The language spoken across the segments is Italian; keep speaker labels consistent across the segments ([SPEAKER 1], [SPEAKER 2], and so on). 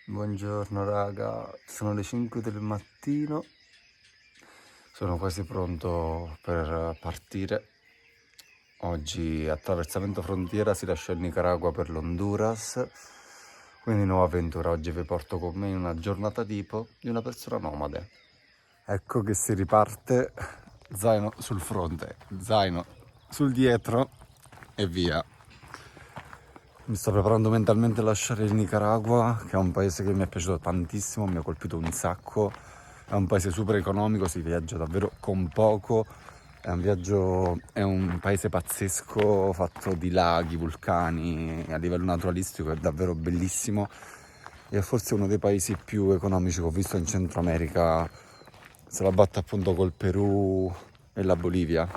[SPEAKER 1] Buongiorno raga, sono le 5 del mattino, sono quasi pronto per partire. Oggi attraversamento frontiera, si lascia il Nicaragua per l'Honduras, quindi nuova avventura. Oggi vi porto con me in una giornata tipo di una persona nomade. Ecco che si riparte, zaino sul fronte, zaino sul dietro e via. Mi sto preparando mentalmente a lasciare il Nicaragua, che è un paese che mi è piaciuto tantissimo, mi ha colpito un sacco. È un paese super economico, si viaggia davvero con poco. È un paese pazzesco, fatto di laghi, vulcani, a livello naturalistico è davvero bellissimo. E è forse uno dei paesi più economici che ho visto in Centro America. Se la batte appunto col Perù e la Bolivia.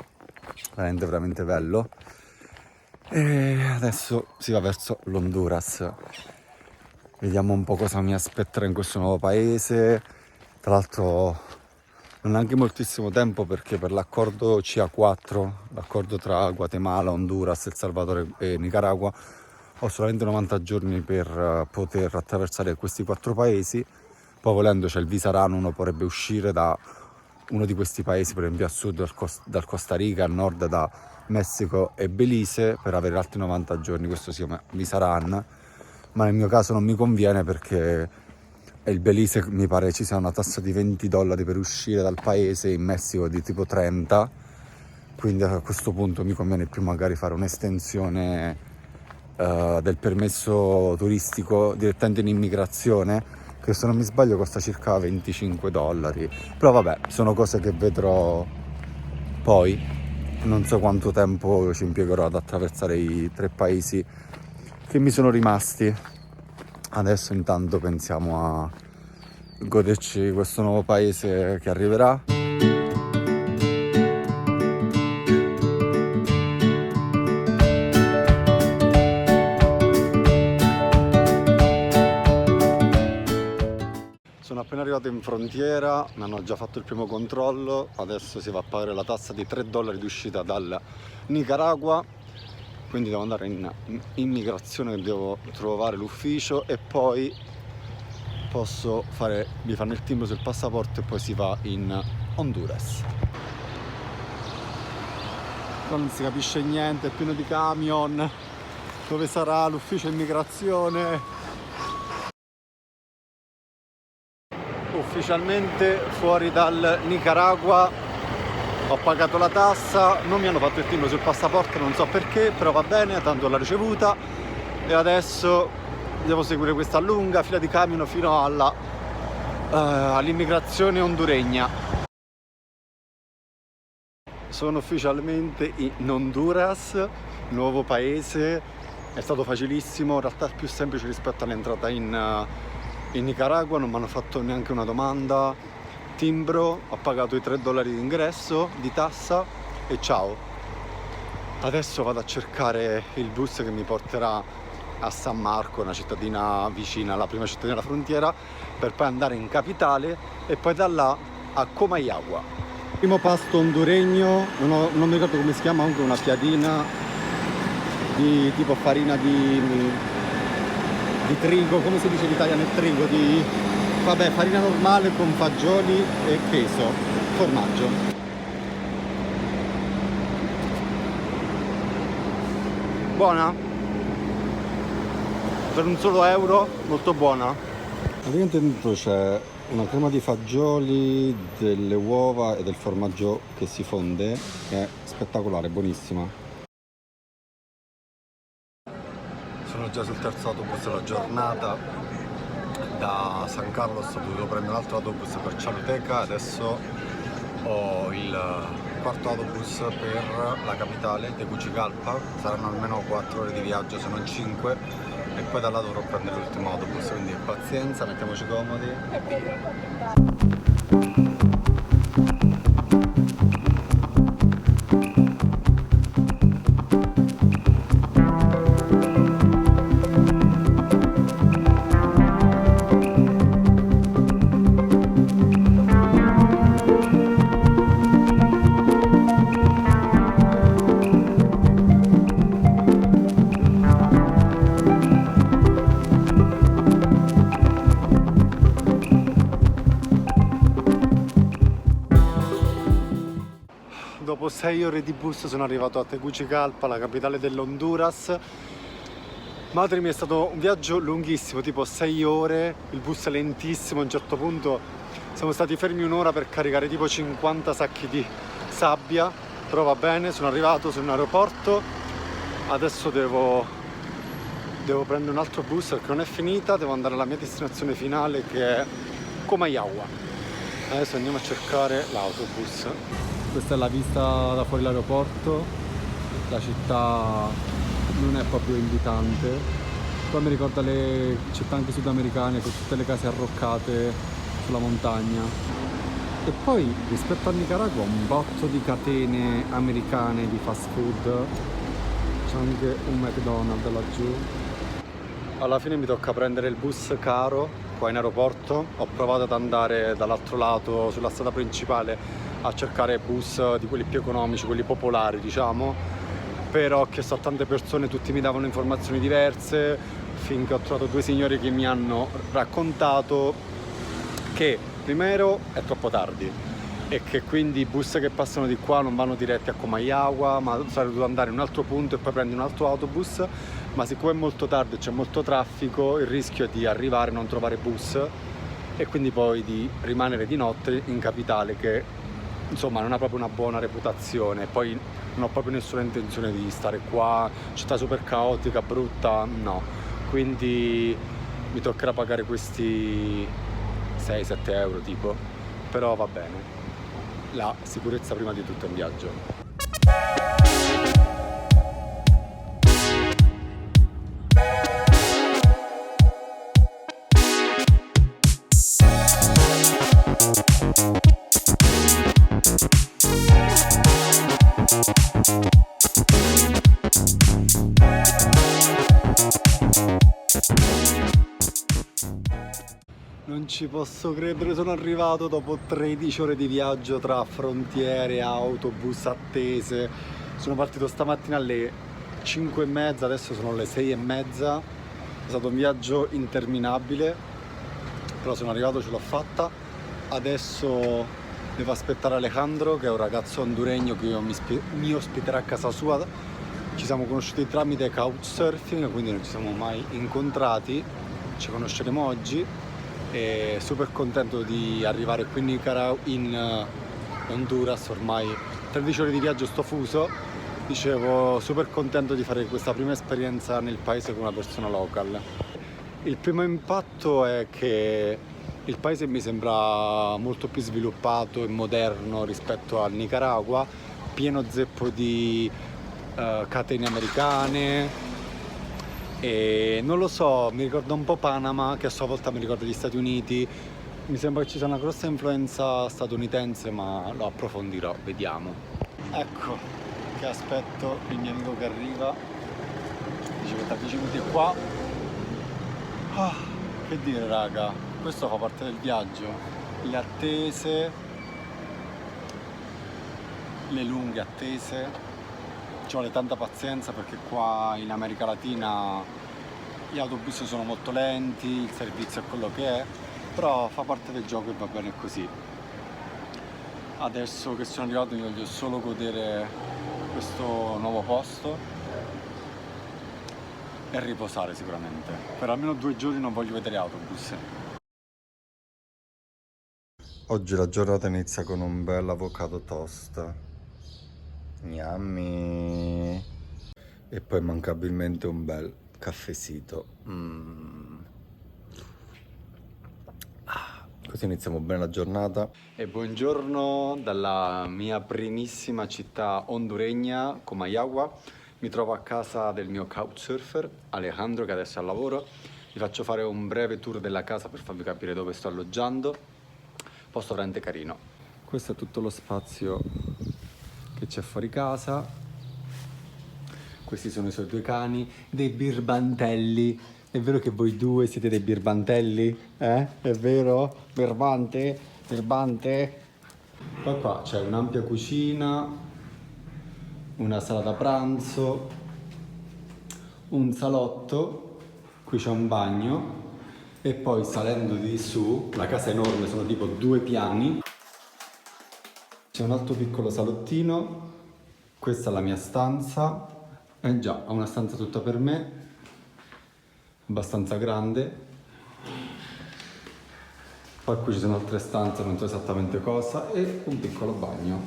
[SPEAKER 1] Veramente, veramente bello. E adesso si va verso l'Honduras. Vediamo un po' cosa mi aspetterà in questo nuovo paese. Tra l'altro non è anche moltissimo tempo, perché per l'accordo CA4, l'accordo tra Guatemala, Honduras, El Salvador e Nicaragua, ho solamente 90 giorni per poter attraversare questi 4 paesi. Poi volendo c'è il visa RAN, uno potrebbe uscire da uno di questi paesi, per esempio a sud dal Costa Rica, a nord da Messico e Belize, per avere altri 90 giorni. Questo si chiama visa RAN, ma nel mio caso non mi conviene, perché il Belize mi pare ci sia una tassa di $20 per uscire dal paese, in Messico di tipo 30, quindi a questo punto mi conviene più magari fare un'estensione del permesso turistico direttamente in immigrazione, che se non mi sbaglio costa circa $25. Però vabbè, sono cose che vedrò poi. Non so quanto tempo ci impiegherò ad attraversare i 3 paesi che mi sono rimasti. Adesso intanto pensiamo a goderci questo nuovo paese che arriverà. Sono appena arrivato in frontiera, mi hanno già fatto il primo controllo, adesso si va a pagare la tassa di $3 di uscita dal Nicaragua, quindi devo andare in immigrazione, devo trovare l'ufficio e poi mi fanno il timbro sul passaporto e poi si va in Honduras. Non si capisce niente, è pieno di camion. Dove sarà l'ufficio immigrazione? Ufficialmente fuori dal Nicaragua, ho pagato la tassa, non mi hanno fatto il timbro sul passaporto, non so perché, però va bene, tanto l'ho ricevuta e adesso devo seguire questa lunga fila di camion fino all'immigrazione honduregna. Sono ufficialmente in Honduras, nuovo paese, è stato facilissimo, in realtà più semplice rispetto all'entrata in Nicaragua, non mi hanno fatto neanche una domanda, timbro, ho pagato i $3 di ingresso, di tassa e ciao. Adesso vado a cercare il bus che mi porterà a San Marco, una cittadina vicina, la prima cittadina della frontiera, per poi andare in capitale e poi da là a Comayagua. Primo pasto honduregno, non mi ricordo come si chiama, comunque una piadina di tipo farina di trigo, come si dice in italiano il trigo, farina normale con fagioli e queso, formaggio. Buona? Per un solo euro, molto buona. Praticamente dentro c'è una crema di fagioli, delle uova e del formaggio che si fonde, è spettacolare, buonissima. Sono già sul terzo autobus della giornata, da San Carlos ho dovuto prendere un altro autobus per Choluteca, adesso ho il quarto autobus per la capitale, Tegucigalpa, saranno almeno 4 ore di viaggio se non 5, e poi da là dovrò prendere l'ultimo autobus, quindi pazienza, mettiamoci comodi e via.
[SPEAKER 2] 6 ore di bus sono arrivato a Tegucigalpa, la capitale dell'Honduras. Madre mia, è stato un viaggio lunghissimo, tipo 6 ore, il bus è lentissimo, a un certo punto siamo stati fermi un'ora per caricare tipo 50 sacchi di sabbia, però va bene, sono arrivato, sono in aeroporto, adesso devo prendere un altro bus perché non è finita, devo andare alla mia destinazione finale che è Comayagua. Adesso andiamo a cercare l'autobus. Questa è la vista da fuori l'aeroporto, la città non è proprio invitante, poi mi ricorda le città anche sudamericane con tutte le case arroccate sulla montagna. E poi rispetto a Nicaragua un botto di catene americane di fast food, c'è anche un McDonald's laggiù. Alla fine mi tocca prendere il bus caro qua in aeroporto. Ho provato ad andare dall'altro lato sulla strada principale a cercare bus di quelli più economici, quelli popolari diciamo, però ho chiesto a tante persone, tutti mi davano informazioni diverse, finché ho trovato due signori che mi hanno raccontato che primero è troppo tardi e che quindi i bus che passano di qua non vanno diretti a Comayagua, ma sarei dovuto andare in un altro punto e poi prendi un altro autobus, ma siccome è molto tardi e c'è molto traffico, il rischio è di arrivare e non trovare bus e quindi poi di rimanere di notte in capitale, che insomma non ha proprio una buona reputazione. Poi non ho proprio nessuna intenzione di stare qua, città super caotica, brutta, no. Quindi mi toccherà pagare questi 6-7 euro tipo, però va bene. La sicurezza prima di tutto in viaggio. Non ci posso credere, sono arrivato dopo 13 ore di viaggio tra frontiere, autobus, attese. Sono partito stamattina alle 5:30, adesso sono le 6:30. È stato un viaggio interminabile, però sono arrivato, ce l'ho fatta. Adesso devo aspettare Alejandro, che è un ragazzo honduregno che mi ospiterà a casa sua. Ci siamo conosciuti tramite Couchsurfing, quindi non ci siamo mai incontrati, ci conosceremo oggi. E super contento di arrivare qui in Honduras, ormai 13 ore di viaggio sto fuso. Dicevo, super contento di fare questa prima esperienza nel paese con una persona local. Il primo impatto è che il paese mi sembra molto più sviluppato e moderno rispetto al Nicaragua, pieno zeppo di catene americane. E non lo so, mi ricorda un po' Panama, che a sua volta mi ricorda gli Stati Uniti. Mi sembra che ci sia una grossa influenza statunitense, ma lo approfondirò, vediamo. Ecco, che aspetto il mio amico che arriva. Dice che tra 10 minuti è qua. Che dire raga, questo fa parte del viaggio. Le attese, le lunghe attese. Ci vuole tanta pazienza perché qua in America Latina gli autobus sono molto lenti, il servizio è quello che è, però fa parte del gioco e va bene così. Adesso che sono arrivato mi voglio solo godere questo nuovo posto e riposare sicuramente. Per almeno 2 giorni non voglio vedere autobus. Oggi la giornata inizia con un bel avocado toast. Yummy. E poi mancabilmente un bel caffècito. Così iniziamo bene la giornata. E buongiorno dalla mia primissima città honduregna, Comayagua. Mi trovo a casa del mio couchsurfer, Alejandro, che adesso è al lavoro. Vi faccio fare un breve tour della casa per farvi capire dove sto alloggiando. Posto veramente carino. Questo è tutto lo spazio che c'è fuori casa. Questi sono i suoi 2 cani, dei birbantelli. È vero che voi 2 siete dei birbantelli? È vero? Birbante? Birbante? Poi qua c'è un'ampia cucina, una sala da pranzo, un salotto, qui c'è un bagno e poi salendo di su, la casa è enorme, sono tipo 2 piani. C'è un altro piccolo salottino
[SPEAKER 1] Questa è la mia stanza, già, ho una stanza tutta per me, abbastanza grande. Poi qui ci sono altre stanze, non so esattamente cosa, e un piccolo bagno.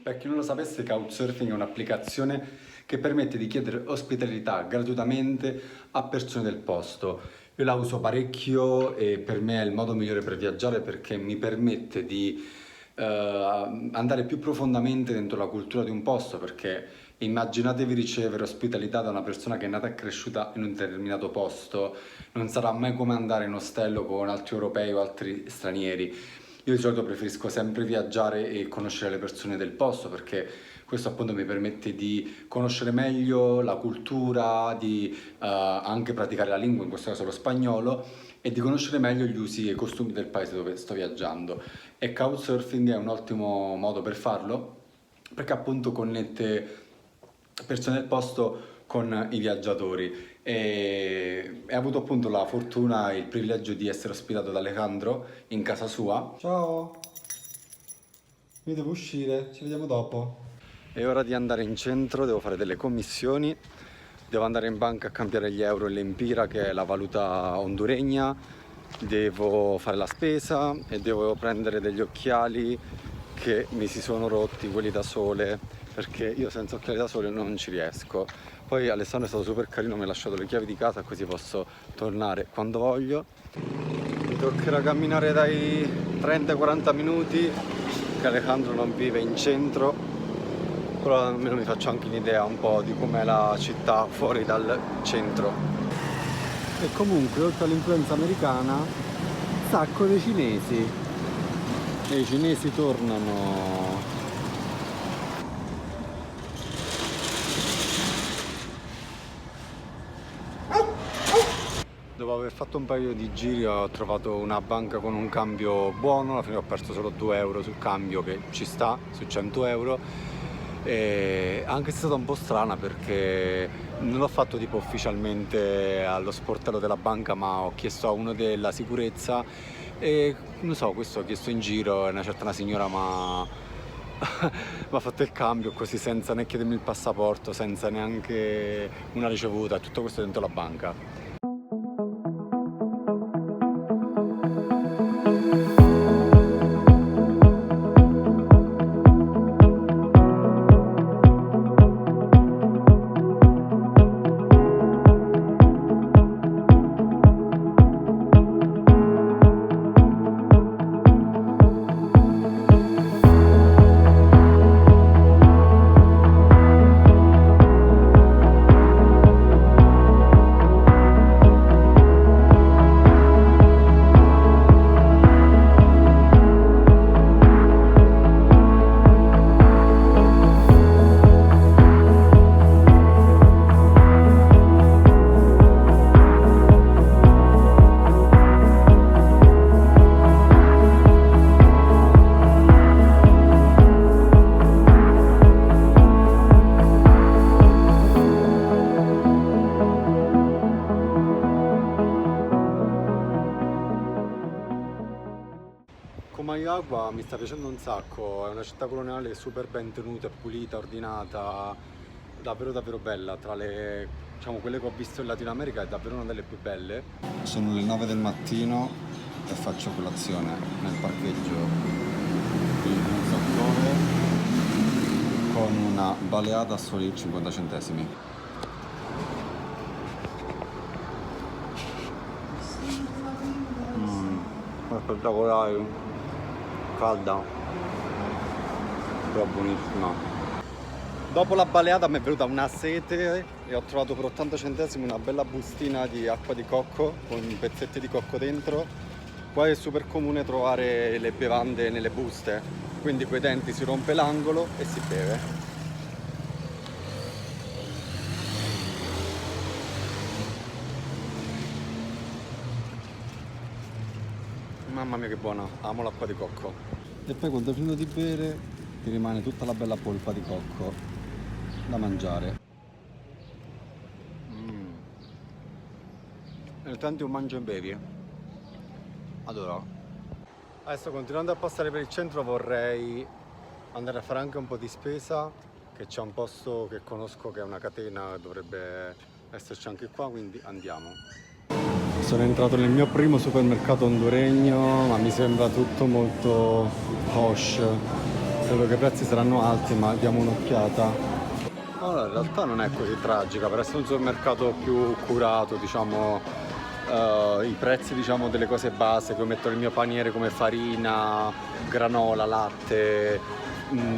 [SPEAKER 1] Per chi non lo sapesse, Couchsurfing è un'applicazione che permette di chiedere ospitalità gratuitamente a persone del posto. Io la uso parecchio e per me è il modo migliore per viaggiare perché mi permette di andare più profondamente dentro la cultura di un posto, perché immaginatevi ricevere ospitalità da una persona che è nata e cresciuta in un determinato posto, non sarà mai come andare in ostello con altri europei o altri stranieri. Io di solito preferisco sempre viaggiare e conoscere le persone del posto perché questo appunto mi permette di conoscere meglio la cultura, di anche praticare la lingua, in questo caso lo spagnolo, e di conoscere meglio gli usi e i costumi del paese dove sto viaggiando. E Couchsurfing è un ottimo modo per farlo perché appunto connette persone del posto con i viaggiatori e ho avuto appunto la fortuna e il privilegio di essere ospitato da Alejandro in casa sua. Ciao, io devo uscire, ci vediamo dopo. È ora di andare in centro, devo fare delle commissioni, devo andare in banca a cambiare gli euro e l'empira, che è la valuta honduregna, devo fare la spesa e devo prendere degli occhiali che mi si sono rotti, quelli da sole, perché io senza occhiali da sole non ci riesco. Poi Alessandro è stato super carino, mi ha lasciato le chiavi di casa così posso tornare quando voglio. Mi toccherà camminare dai 30-40 minuti, che Alejandro non vive in centro, però almeno mi faccio anche un'idea un po' di com'è la città fuori dal centro. E comunque, oltre all'influenza americana, un sacco di cinesi. E i cinesi tornano. Dopo aver fatto un paio di giri ho trovato una banca con un cambio buono, alla fine ho perso solo 2 euro sul cambio, che ci sta, su 100 euro. E anche se è stata un po' strana perché non l'ho fatto tipo ufficialmente allo sportello della banca, ma ho chiesto a uno della sicurezza e non so, questo ho chiesto in giro e una signora mi ha fatto il cambio così senza né chiedermi il passaporto, senza neanche una ricevuta, tutto questo dentro la banca. Comayagua mi sta piacendo un sacco, è una città coloniale super ben tenuta, pulita, ordinata, davvero davvero bella, tra le, diciamo, quelle che ho visto in Latino America è davvero una delle più belle. Sono le 9 del mattino e faccio colazione nel parcheggio di non so dove con una baleata a soli 50 centesimi. Spettacolare, calda, però buonissima. Dopo la baleata mi è venuta una sete e ho trovato per 80 centesimi una bella bustina di acqua di cocco con pezzetti di cocco dentro. Qua è super comune trovare le bevande nelle buste, quindi coi denti si rompe l'angolo e si beve. Mamma mia che buona, amo l'acqua di cocco. E poi quando finito di bere ti rimane tutta la bella polpa di cocco da mangiare. E tanti un mangio e bevi. Adoro. Adesso continuando a passare per il centro vorrei andare a fare anche un po' di spesa
[SPEAKER 2] che c'è un posto che conosco che è una catena, dovrebbe esserci anche qua, quindi andiamo. Sono entrato nel mio primo supermercato honduregno, ma mi sembra tutto molto posh. Credo che i prezzi saranno alti, ma diamo un'occhiata. Allora, in realtà non è così tragica, per essere un supermercato più curato, diciamo, i prezzi, diciamo, delle cose base che metto nel mio paniere come farina, granola, latte,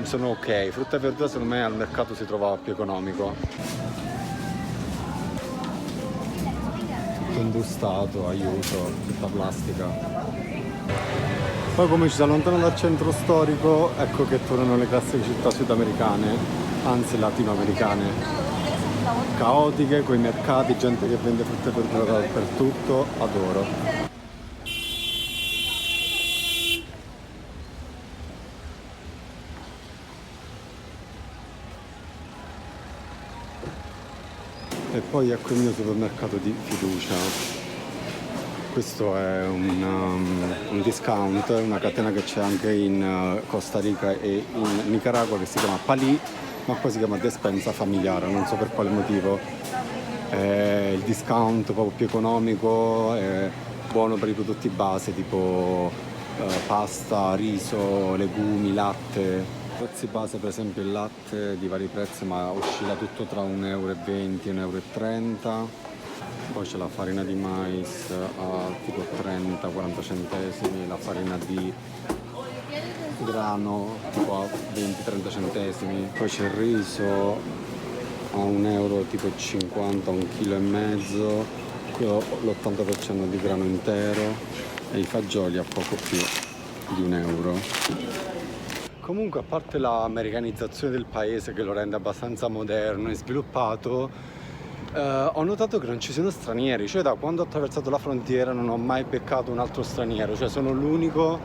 [SPEAKER 2] sono ok. Frutta e verdura secondo me al mercato si trova più economico. Tutto imbustato, aiuto, tutta plastica. Poi come ci si allontana dal centro storico, ecco che tornano le classiche città sudamericane, anzi latinoamericane. Caotiche, coi mercati, gente che vende frutta e verdura dappertutto, adoro. E poi ecco il mio supermercato di fiducia. Questo è un discount, una catena che c'è anche in Costa Rica e in Nicaragua che si chiama Palì, ma poi si chiama Despensa Familiare, non so per quale motivo. È il discount proprio più economico, è buono per i prodotti base tipo pasta, riso, legumi, latte. Prezzi base, per esempio il latte di vari prezzi, ma oscilla tutto tra 1,20 euro e 1,30 euro. Poi c'è la farina di mais a tipo 30-40 centesimi, la farina di grano tipo a 20-30 centesimi. Poi c'è il riso a 1 euro tipo 50, 1,5 kg. Qui ho l'80% di grano intero e i fagioli a poco più di 1 euro. Comunque, a parte l'americanizzazione del paese che lo rende abbastanza moderno e sviluppato, ho notato che non ci sono stranieri, cioè da quando ho attraversato la frontiera non ho mai beccato un altro straniero, cioè sono l'unico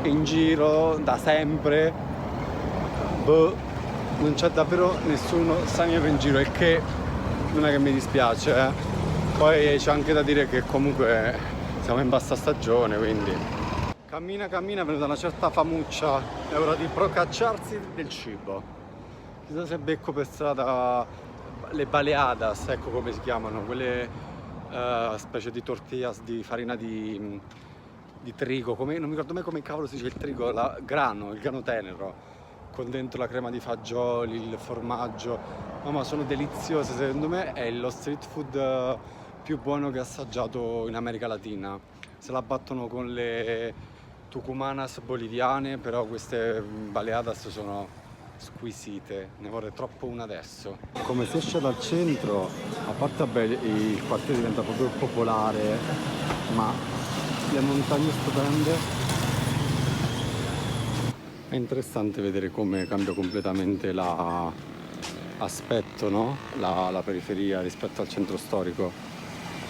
[SPEAKER 2] in giro da sempre. Non c'è davvero nessuno straniero in giro, e che non è che mi dispiace, eh. Poi c'è anche da dire che comunque siamo in bassa stagione, quindi cammina cammina, è venuta una certa famuccia, è ora di procacciarsi del cibo. Chissà se becco per strada le baleadas, ecco come si chiamano, quelle specie di tortillas di farina di trigo, come, non mi ricordo mai come cavolo si dice il trigo, il grano tenero, con dentro la crema di fagioli, il formaggio. Mamma, sono deliziose, secondo me è lo street food più buono che ho assaggiato in America Latina. Se la battono con le tucumanas boliviane, però queste baleadas sono squisite, ne vorrei troppo una adesso. Come si esce dal centro, a parte vabbè, il quartiere diventa proprio popolare, ma le montagne stupende. È interessante vedere come cambia completamente l'aspetto, no? La periferia rispetto al centro storico.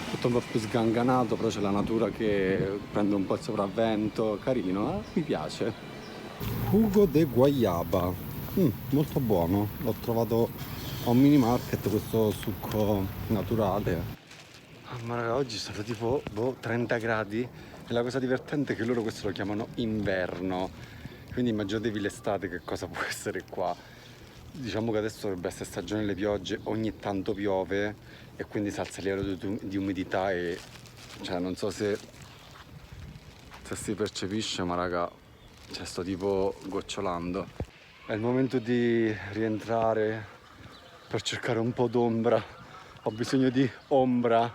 [SPEAKER 2] Tutto un po' più sganganato, però c'è la natura che prende un po' il sopravvento, carino, mi piace. Jugo de guayaba, molto buono, l'ho trovato a un mini market questo succo naturale. Ma raga, oggi sono tipo 30 gradi e la cosa divertente è che loro questo lo chiamano inverno, quindi immaginatevi l'estate che cosa può essere qua. Diciamo che adesso dovrebbe essere stagione delle piogge, ogni tanto piove e quindi si alza il livello di umidità e cioè non so se si percepisce, ma raga, cioè sto tipo gocciolando. È il momento di rientrare per cercare un po' d'ombra, ho bisogno di ombra.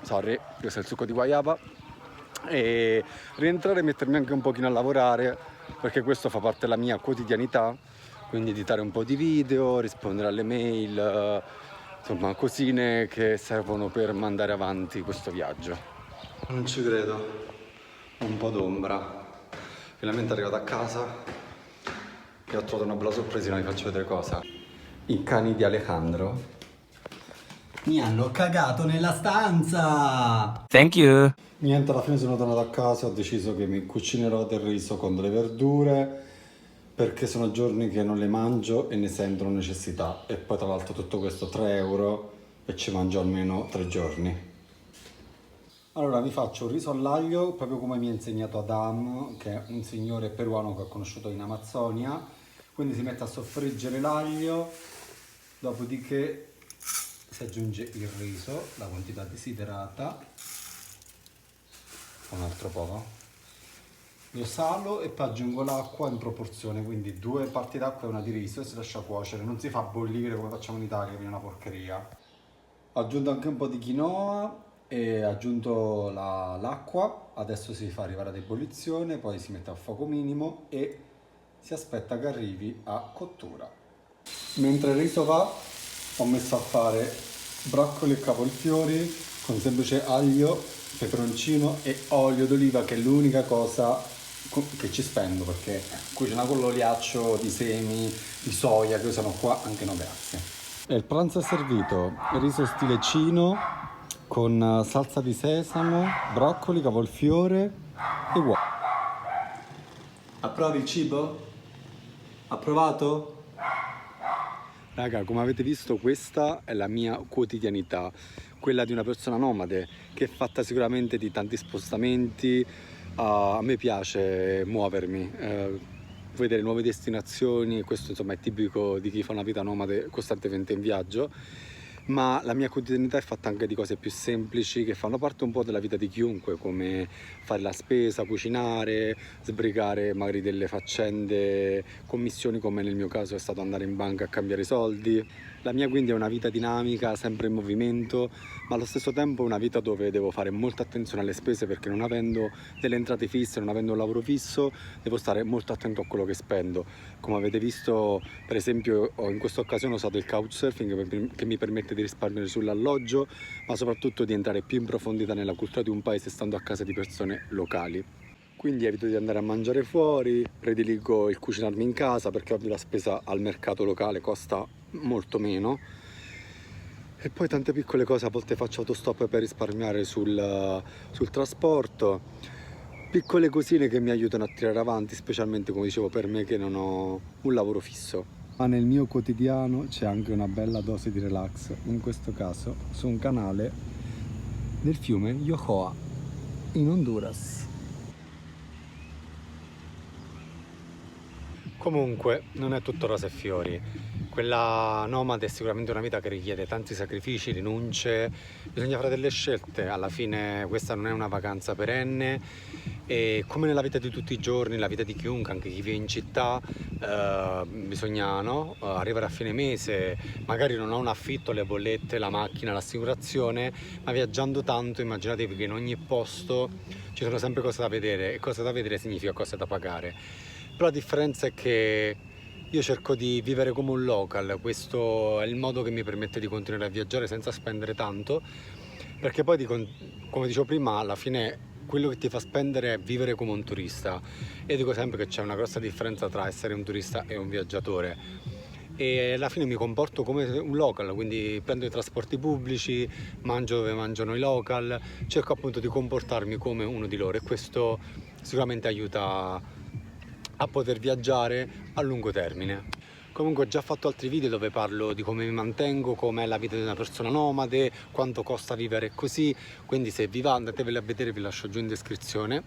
[SPEAKER 2] Sorry, questo è il succo di guayaba. E rientrare e mettermi anche un pochino a lavorare, perché questo fa parte della mia quotidianità, quindi editare un po' di video, rispondere alle mail, insomma cosine che servono per mandare avanti questo viaggio. Non ci credo, un po' d'ombra. Finalmente arrivato a casa e ho trovato una bella sorpresina, vi faccio vedere cosa. I cani di Alejandro mi hanno cagato nella stanza!
[SPEAKER 3] Thank you.
[SPEAKER 2] Niente, alla fine sono tornato a casa e ho deciso che mi cucinerò del riso con delle verdure, perché sono giorni che non le mangio e ne sentono necessità. E poi tra l'altro tutto questo 3 euro e ci mangio almeno 3 giorni. Allora vi faccio un riso all'aglio proprio come mi ha insegnato Adam, che è un signore peruano che ho conosciuto in Amazzonia. Quindi si mette a soffriggere l'aglio, dopodiché si aggiunge il riso, la quantità desiderata, un altro po', lo salo e poi aggiungo l'acqua in proporzione, quindi 2 parti d'acqua e una di riso e si lascia cuocere, non si fa bollire come facciamo in Italia, che viene una porcheria. Ho aggiunto anche un po' di quinoa e aggiunto l'acqua, adesso si fa arrivare ad ebollizione, poi si mette a fuoco minimo e si aspetta che arrivi a cottura. Mentre il riso va, ho messo a fare broccoli e cavolfiori con semplice aglio, peperoncino e olio d'oliva, che è l'unica cosa che ci spendo, perché cucina con l'oliaccio di semi di soia che usano qua, anche no grazie. E il pranzo è servito, riso stile cino con salsa di sesamo, broccoli, cavolfiore e uova. Approvi il cibo? Approvato? Raga, come avete visto, questa è la mia quotidianità, quella di una persona nomade che è fatta sicuramente di tanti spostamenti. A me piace muovermi, vedere nuove destinazioni, questo insomma è tipico di chi fa una vita nomade costantemente in viaggio. Ma la mia quotidianità è fatta anche di cose più semplici che fanno parte un po' della vita di chiunque, come fare la spesa, cucinare, sbrigare magari delle faccende, commissioni, come nel mio caso è stato andare in banca a cambiare soldi. La mia quindi è una vita dinamica, sempre in movimento, ma allo stesso tempo una vita dove devo fare molta attenzione alle spese, perché non avendo delle entrate fisse, non avendo un lavoro fisso, devo stare molto attento a quello che spendo. Come avete visto, per esempio, in questa occasione ho usato il couchsurfing che mi permette di risparmiare sull'alloggio, ma soprattutto di entrare più in profondità nella cultura di un paese stando a casa di persone locali. Quindi evito di andare a mangiare fuori, prediligo il cucinarmi in casa, perché ovvio la spesa al mercato locale costa molto meno. E poi tante piccole cose, a volte faccio autostop per risparmiare sul trasporto. Piccole cosine che mi aiutano a tirare avanti, specialmente, come dicevo, per me che non ho un lavoro fisso. Ma nel mio quotidiano c'è anche una bella dose di relax, in questo caso su un canale del fiume Yohoa in Honduras. Comunque non è tutto rose e fiori. Quella nomade è sicuramente una vita che richiede tanti sacrifici, rinunce, bisogna fare delle scelte. Alla fine questa non è una vacanza perenne e, come nella vita di tutti i giorni, la vita di chiunque, anche chi vive in città, bisogna arrivare a fine mese, magari non ho un affitto, le bollette, la macchina, l'assicurazione, ma viaggiando tanto immaginatevi che in ogni posto ci sono sempre cose da vedere, e cose da vedere significa cose da pagare. Però la differenza è che io cerco di vivere come un local, questo è il modo che mi permette di continuare a viaggiare senza spendere tanto, perché poi, come dicevo prima, alla fine quello che ti fa spendere è vivere come un turista. Io dico sempre che c'è una grossa differenza tra essere un turista e un viaggiatore, e alla fine mi comporto come un local, quindi prendo i trasporti pubblici, mangio dove mangiano i local, cerco appunto di comportarmi come uno di loro, e questo sicuramente aiuta a poter viaggiare a lungo termine. Comunque ho già fatto altri video dove parlo di come mi mantengo, com'è la vita di una persona nomade, quanto costa vivere così, quindi se vi va andateveli a vedere, vi lascio giù in descrizione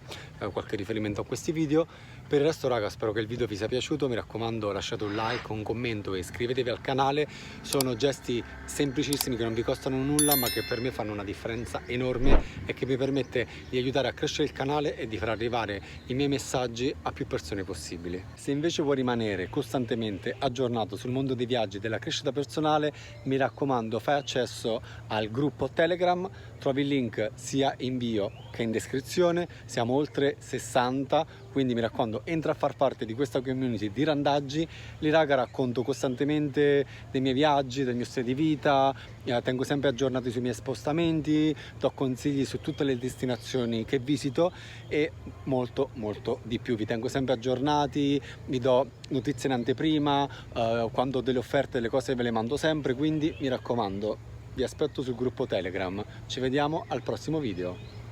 [SPEAKER 2] qualche riferimento a questi video. Per il resto raga, spero che il video vi sia piaciuto, mi raccomando lasciate un like, un commento e iscrivetevi al canale. Sono gesti semplicissimi che non vi costano nulla, ma che per me fanno una differenza enorme e che mi permette di aiutare a crescere il canale e di far arrivare i miei messaggi a più persone possibili. Se invece vuoi rimanere costantemente aggiornato sul mondo dei viaggi e della crescita personale, mi raccomando, fai accesso al gruppo Telegram, trovi il link sia in bio che in descrizione, siamo oltre 60, quindi mi raccomando entra a far parte di questa community di randaggi. Lì raga racconto costantemente dei miei viaggi, del mio stile di vita, tengo sempre aggiornati sui miei spostamenti, do consigli su tutte le destinazioni che visito e molto di più. Vi tengo sempre aggiornati, vi do notizie in anteprima, quando ho delle offerte, delle cose ve le mando sempre, quindi mi raccomando vi aspetto sul gruppo Telegram. Ci vediamo al prossimo video.